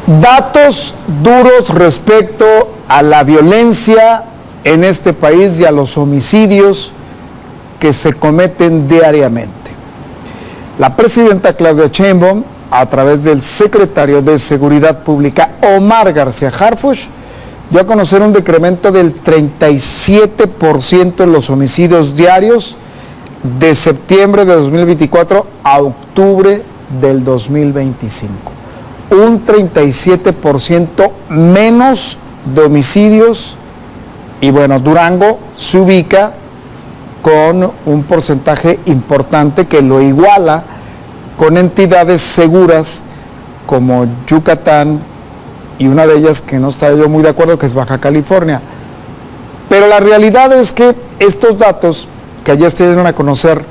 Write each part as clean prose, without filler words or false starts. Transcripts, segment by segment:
Datos duros respecto a la violencia en este país y a los homicidios que se cometen diariamente. La presidenta Claudia Sheinbaum, a través del secretario de Seguridad Pública, Omar García Harfuch, dio a conocer un decremento del 37% en los homicidios diarios de septiembre de 2024 a octubre del 2025. Un 37% menos de homicidios, y bueno, Durango se ubica con un porcentaje importante que lo iguala con entidades seguras como Yucatán y una de ellas que no estoy yo muy de acuerdo, que es Baja California. Pero la realidad es que estos datos que ayer se dieron a conocer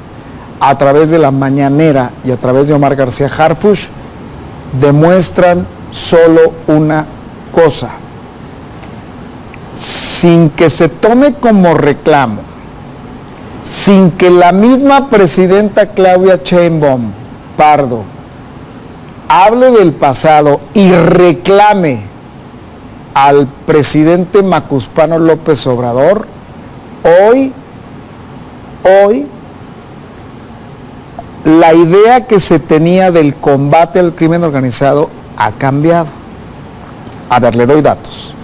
a través de la mañanera y a través de Omar García Harfuch demuestran solo una cosa: sin que se tome como reclamo, sin que la misma presidenta Claudia Sheinbaum Pardo hable del pasado y reclame al presidente Macuspano López Obrador, hoy la idea que se tenía del combate al crimen organizado ha cambiado. A ver, le doy datos.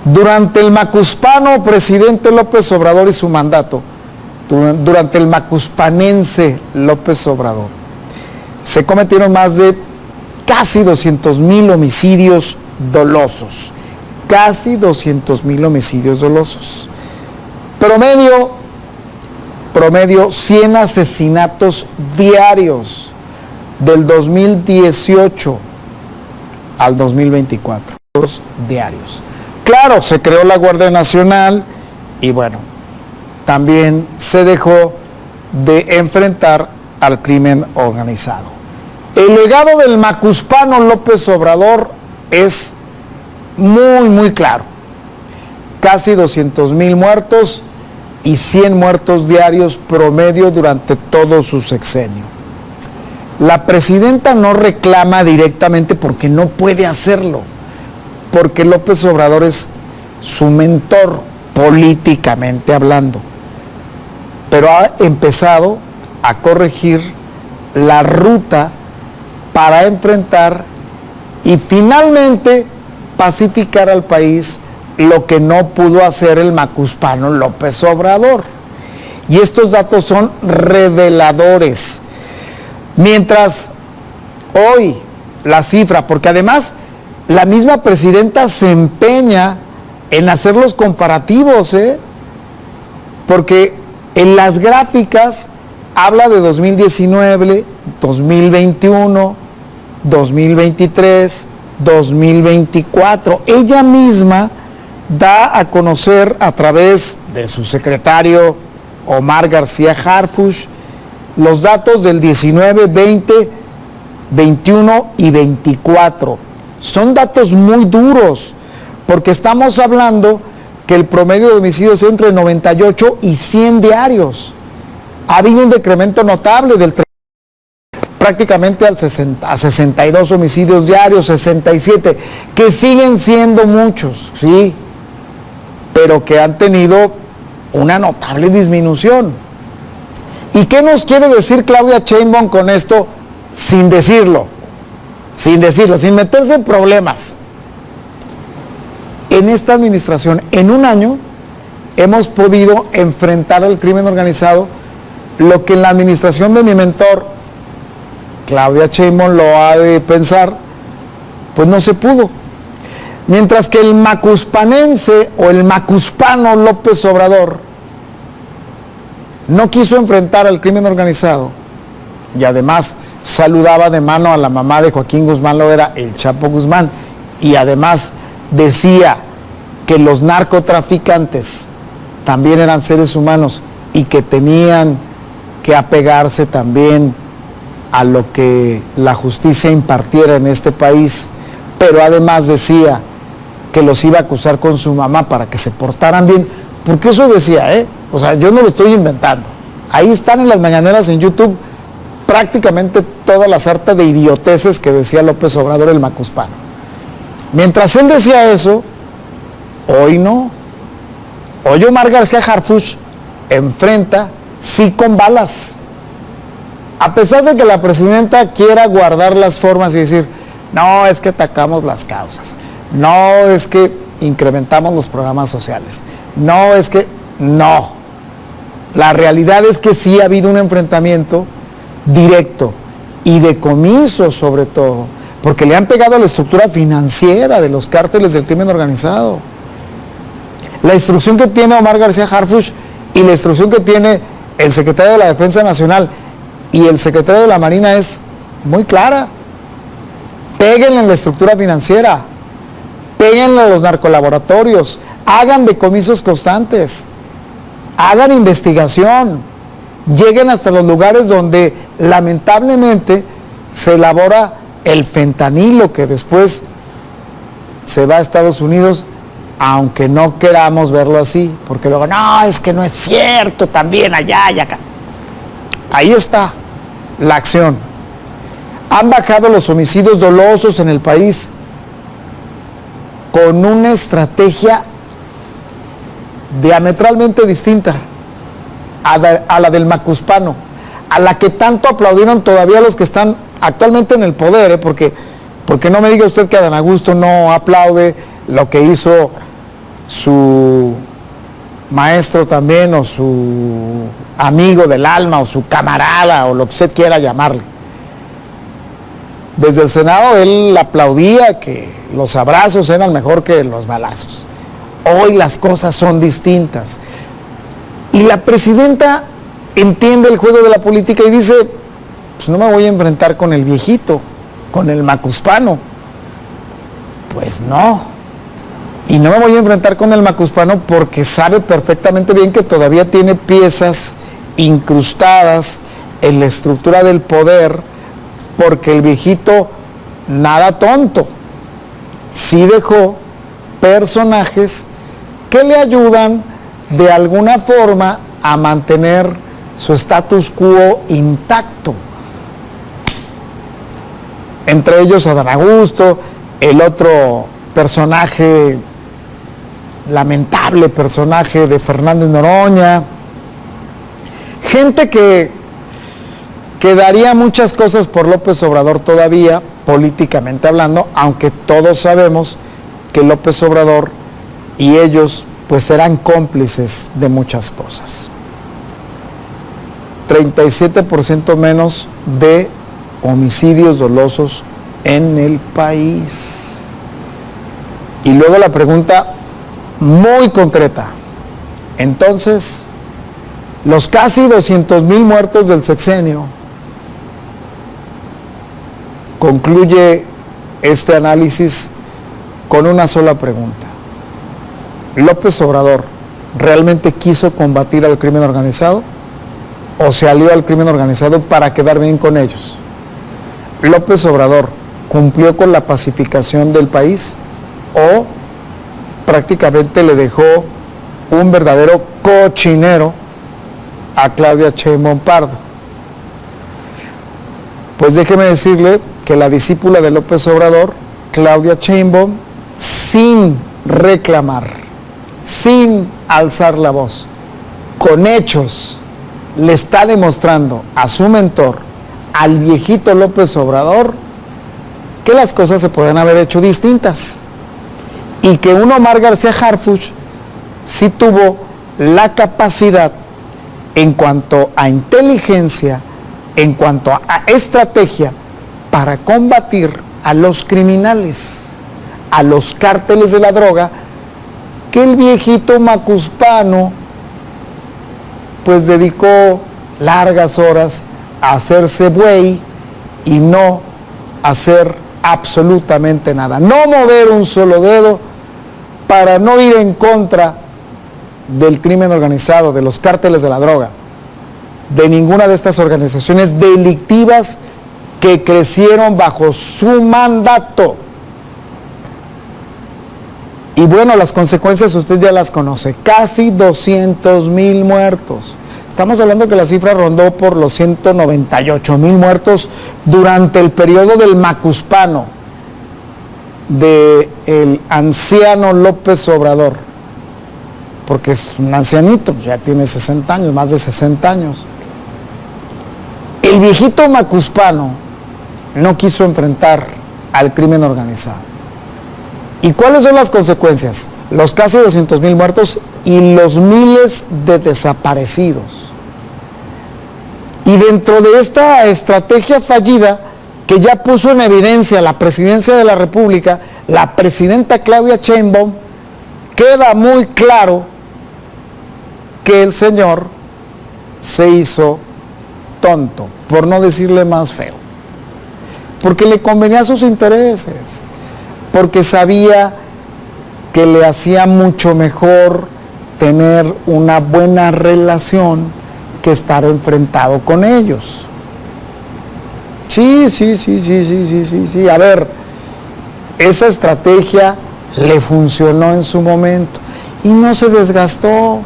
Durante el Macuspano presidente López Obrador y su mandato, durante el macuspanense López Obrador, se cometieron más de casi 200,000 homicidios dolosos. Casi 200,000 homicidios dolosos. Promedio 100 asesinatos diarios del 2018 al 2024. Diarios. Claro, se creó la Guardia Nacional y bueno, también se dejó de enfrentar al crimen organizado. El legado del Macuspano López Obrador es muy claro. Casi 200,000 muertos y 100 muertos diarios promedio durante todo su sexenio. La presidenta no reclama directamente porque no puede hacerlo, porque López Obrador es su mentor políticamente hablando, pero ha empezado a corregir la ruta para enfrentar y finalmente pacificar al país, lo que no pudo hacer el Macuspano López Obrador. Y estos datos son reveladores. Mientras hoy la cifra, porque además la misma presidenta se empeña en hacer los comparativos, porque en las gráficas habla de 2019, 2021, 2023, 2024. Ella misma da a conocer a través de su secretario Omar García Harfuch los datos del 19, 20, 21 y 24. Son datos muy duros, porque estamos hablando que el promedio de homicidios es entre 98 y 100 diarios. Ha habido un decremento notable del prácticamente a 62 homicidios diarios, 67, que siguen siendo muchos, sí, pero que han tenido una notable disminución. ¿Y qué nos quiere decir Claudia Sheinbaum con esto sin decirlo, sin meterse en problemas? En esta administración, en un año, hemos podido enfrentar al crimen organizado lo que en la administración de mi mentor, Claudia Sheinbaum, lo ha de pensar, pues no se pudo. Mientras que el macuspanense o el macuspano López Obrador no quiso enfrentar al crimen organizado y además saludaba de mano a la mamá de Joaquín Guzmán Loera, el Chapo Guzmán, y además decía que los narcotraficantes también eran seres humanos y que tenían que apegarse también a lo que la justicia impartiera en este país, pero además decía que los iba a acusar con su mamá para que se portaran bien, porque eso decía, o sea, yo no lo estoy inventando, ahí están en las mañaneras en YouTube prácticamente toda la sarta de idioteces que decía López Obrador el macuspano. Mientras él decía eso, hoy no. Hoy Omar García Harfuch enfrenta sí con balas. A pesar de que la presidenta quiera guardar las formas y decir, no, es que atacamos las causas, no, es que incrementamos los programas sociales, no, es que no. La realidad es que sí ha habido un enfrentamiento directo y decomiso sobre todo, porque le han pegado a la estructura financiera de los cárteles del crimen organizado. La instrucción que tiene Omar García Harfuch y la instrucción que tiene el secretario de la Defensa Nacional y el secretario de la Marina es muy clara. Péguenle en la estructura financiera, péguenle a los narcolaboratorios, hagan decomisos constantes, hagan investigación, lleguen hasta los lugares donde lamentablemente se elabora el fentanilo que después se va a Estados Unidos, aunque no queramos verlo así, porque luego, no, es que no es cierto, también allá y acá. Ahí está la acción. Han bajado los homicidios dolosos en el país con una estrategia diametralmente distinta a la del macuspano, a la que tanto aplaudieron todavía los que están actualmente en el poder, porque no me diga usted que Adán Augusto no aplaude lo que hizo su maestro también, o su amigo del alma, o su camarada, o lo que usted quiera llamarle. Desde el Senado él aplaudía que los abrazos eran mejor que los balazos. Hoy las cosas son distintas. Y la presidenta entiende el juego de la política y dice, pues no me voy a enfrentar con el viejito, con el macuspano. Pues no. Y no me voy a enfrentar con el macuspano porque sabe perfectamente bien que todavía tiene piezas incrustadas en la estructura del poder, porque el viejito, nada tonto, sí dejó personajes que le ayudan de alguna forma a mantener su status quo intacto. Entre ellos Adán Augusto, el otro personaje, lamentable personaje de Fernández Noroña, gente que daría muchas cosas por López Obrador todavía, políticamente hablando, aunque todos sabemos que López Obrador y ellos pues serán cómplices de muchas cosas. 37% menos de homicidios dolosos en el país. Y luego la pregunta muy concreta, entonces, los casi 200,000 muertos del sexenio, concluye este análisis con una sola pregunta. ¿López Obrador realmente quiso combatir al crimen organizado o se alió al crimen organizado para quedar bien con ellos? ¿López Obrador cumplió con la pacificación del país o prácticamente le dejó un verdadero cochinero a Claudia Sheinbaum Pardo? Pues déjeme decirle que la discípula de López Obrador, Claudia Sheinbaum, sin reclamar, sin alzar la voz, con hechos, le está demostrando a su mentor, al viejito López Obrador, que las cosas se pueden haber hecho distintas y que un Omar García Harfuch sí tuvo la capacidad en cuanto a inteligencia, en cuanto a estrategia para combatir a los criminales, a los cárteles de la droga, que el viejito macuspano pues dedicó largas horas a hacerse buey y no hacer absolutamente nada, no mover un solo dedo para no ir en contra del crimen organizado, de los cárteles de la droga, de ninguna de estas organizaciones delictivas que crecieron bajo su mandato. Y bueno, las consecuencias usted ya las conoce, casi 200,000 muertos. Estamos hablando que la cifra rondó por los 198,000 muertos durante el periodo del macuspano. del anciano López Obrador, porque es un ancianito, ya tiene 60 años, más de 60 años. El viejito macuspano no quiso enfrentar al crimen organizado. ¿Y cuáles son las consecuencias? Los casi 200,000 muertos y los miles de desaparecidos. Y dentro de esta estrategia fallida, que ya puso en evidencia la presidencia de la República, la presidenta Claudia Sheinbaum, queda muy claro que el señor se hizo tonto, por no decirle más feo, porque le convenía a sus intereses, porque sabía que le hacía mucho mejor tener una buena relación que estar enfrentado con ellos. Sí. A ver, esa estrategia le funcionó en su momento y no se desgastó.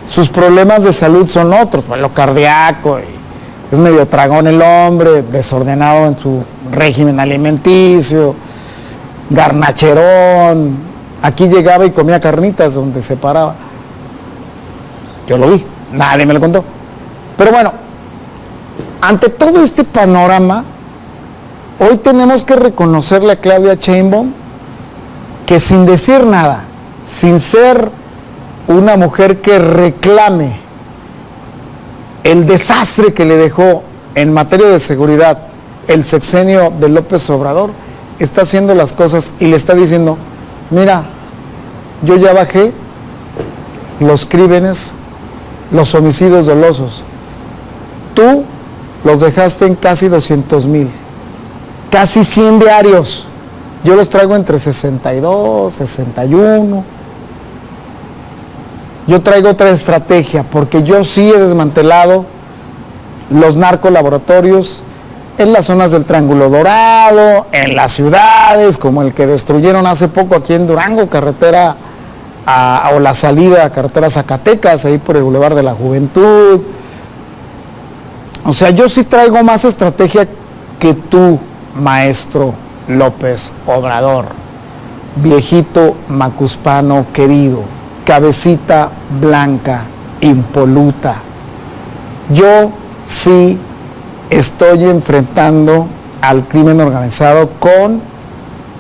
Sus problemas de salud son otros, pues, lo cardíaco, y es medio tragón el hombre, desordenado en su régimen alimenticio, garnacherón. Aquí llegaba y comía carnitas donde se paraba. Yo lo vi, nadie me lo contó. Pero bueno, ante todo este panorama, hoy tenemos que reconocerle a Claudia Sheinbaum que sin decir nada, sin ser una mujer que reclame el desastre que le dejó en materia de seguridad el sexenio de López Obrador, está haciendo las cosas y le está diciendo: mira, yo ya bajé los crímenes, los homicidios dolosos. Tú los dejaste en casi 200,000, casi 100 diarios. Yo los traigo entre 62, 61. Yo traigo otra estrategia, porque yo sí he desmantelado los narcolaboratorios en las zonas del Triángulo Dorado, en las ciudades, como el que destruyeron hace poco aquí en Durango, carretera o la salida a carretera Zacatecas, ahí por el Boulevard de la Juventud. O sea, yo sí traigo más estrategia que tú, maestro López Obrador, viejito macuspano querido, cabecita blanca, impoluta. Yo sí estoy enfrentando al crimen organizado con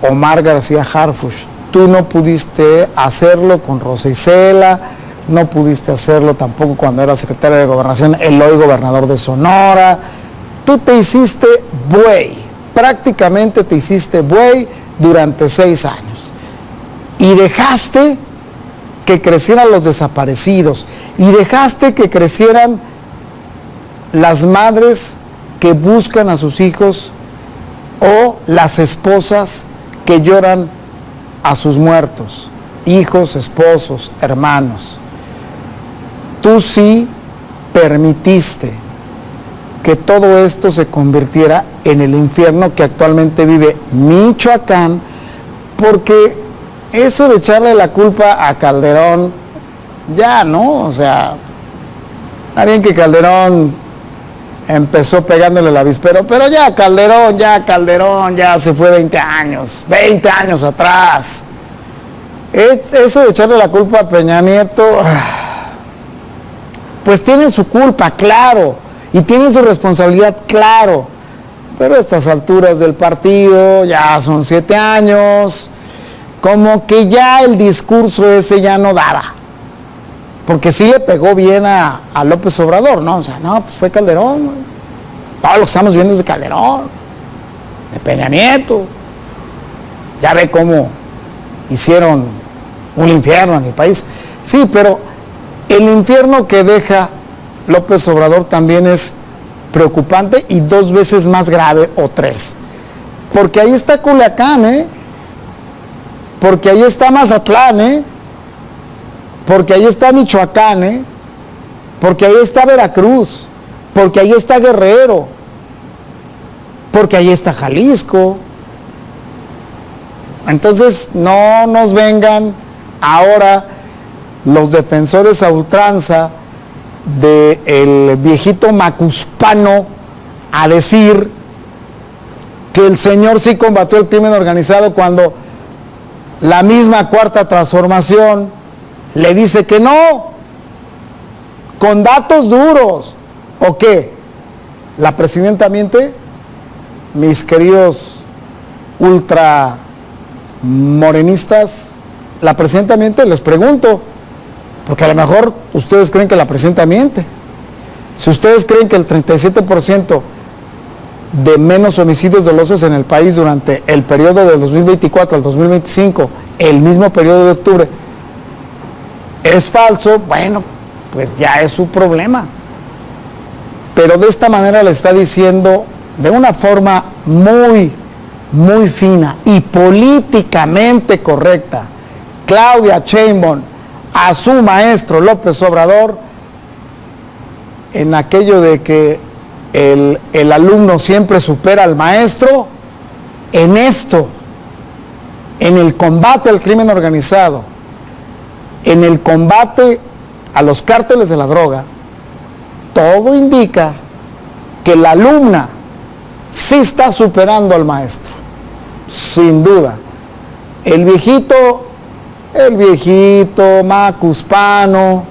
Omar García Harfuch. Tú no pudiste hacerlo con Rosa Isela, no pudiste hacerlo tampoco cuando era secretario de Gobernación el hoy gobernador de Sonora. Tú te hiciste buey, prácticamente te hiciste buey durante 6 años. Y dejaste que crecieran los desaparecidos, y dejaste que crecieran las madres que buscan a sus hijos, o las esposas que lloran a sus muertos, hijos, esposos, hermanos. Tú sí permitiste que todo esto se convirtiera en el infierno que actualmente vive Michoacán, porque eso de echarle la culpa a Calderón, ya, ¿no? O sea, está bien que Calderón empezó pegándole el avispero, pero ya Calderón ya se fue 20 años atrás. Eso de echarle la culpa a Peña Nieto, pues tienen su culpa, claro, y tienen su responsabilidad, claro, pero a estas alturas del partido, ya son 7 años, como que ya el discurso ese ya no daba, porque sí le pegó bien a López Obrador, ¿no? O sea, no, pues fue Calderón, todo lo que estamos viendo es de Calderón, de Peña Nieto. Ya ve cómo hicieron un infierno en el país. Sí, pero el infierno que deja López Obrador también es preocupante y 2 veces más grave, o 3. Porque ahí está Culiacán, porque ahí está Mazatlán, porque ahí está Michoacán, porque ahí está Veracruz, porque ahí está Guerrero, porque ahí está Jalisco. Entonces no nos vengan ahora los defensores a ultranza del viejito macuspano a decir que el señor sí combatió el crimen organizado cuando la misma Cuarta Transformación le dice que no, con datos duros. ¿O qué? ¿La presidenta miente? Mis queridos ultra morenistas, ¿la presidenta miente? Les pregunto, porque a lo mejor ustedes creen que la presidenta miente. Si ustedes creen que el 37% de menos homicidios dolosos en el país durante el periodo del 2024 al 2025, el mismo periodo de octubre, es falso, bueno, pues ya es su problema. Pero de esta manera le está diciendo de una forma muy, muy fina y políticamente correcta, Claudia Sheinbaum a su maestro López Obrador, en aquello de que el alumno siempre supera al maestro, en esto, en el combate al crimen organizado, en el combate a los cárteles de la droga, todo indica que la alumna sí está superando al maestro, sin duda. El viejito macuspano,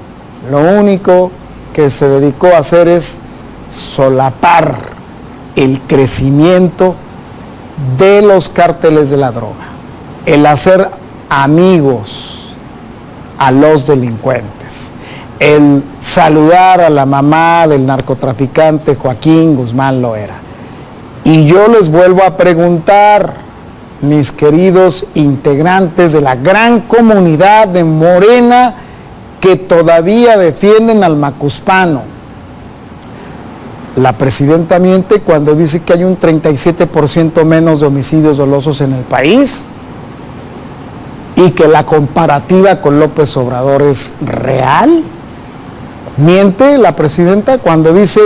lo único que se dedicó a hacer es solapar el crecimiento de los cárteles de la droga, el hacer amigos a los delincuentes, el saludar a la mamá del narcotraficante Joaquín Guzmán Loera. Y yo les vuelvo a preguntar, mis queridos integrantes de la gran comunidad de Morena que todavía defienden al macuspano, la presidenta miente cuando dice que hay un 37% menos de homicidios dolosos en el país y que la comparativa con López Obrador es real. Miente la presidenta cuando dice,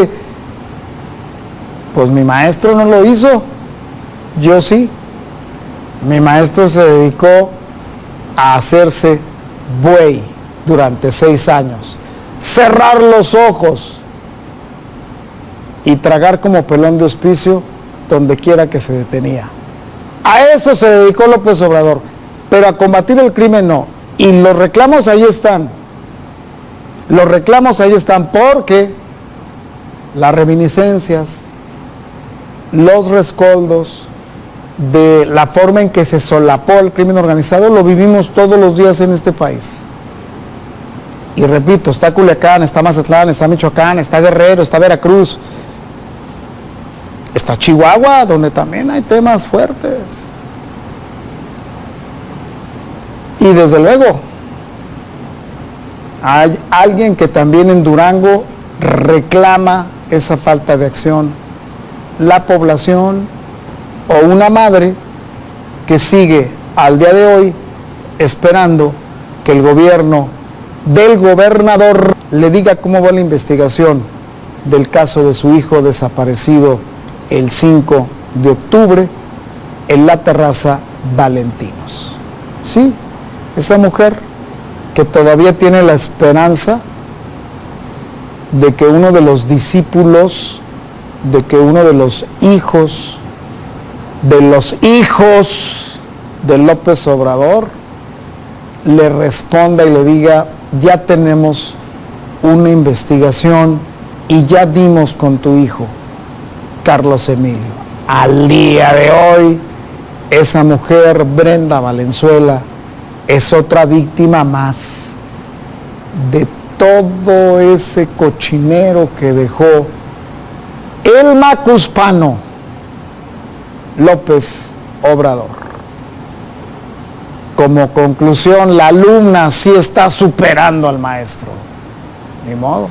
pues mi maestro no lo hizo, yo sí. Mi maestro se dedicó a hacerse buey durante 6 años, cerrar los ojos y tragar como pelón de hospicio donde quiera que se detenía. A eso se dedicó López Obrador, pero a combatir el crimen no. Y los reclamos ahí están. Los reclamos ahí están porque las reminiscencias, los rescoldos de la forma en que se solapó el crimen organizado lo vivimos todos los días en este país. Y repito, está Culiacán, está Mazatlán, está Michoacán, está Guerrero, está Veracruz, está Chihuahua, donde también hay temas fuertes. Y desde luego, hay alguien que también en Durango reclama esa falta de acción. La población o una madre que sigue al día de hoy esperando que el gobierno del gobernador le diga cómo va la investigación del caso de su hijo desaparecido el 5 de octubre en la terraza Valentinos. Sí, esa mujer que todavía tiene la esperanza de que uno de los discípulos, de que uno de los hijos de López Obrador le responda y le diga, ya tenemos una investigación y ya dimos con tu hijo, Carlos Emilio. Al día de hoy, esa mujer, Brenda Valenzuela, es otra víctima más de todo ese cochinero que dejó el macuspano López Obrador. Como conclusión, la alumna sí está superando al maestro. Ni modo.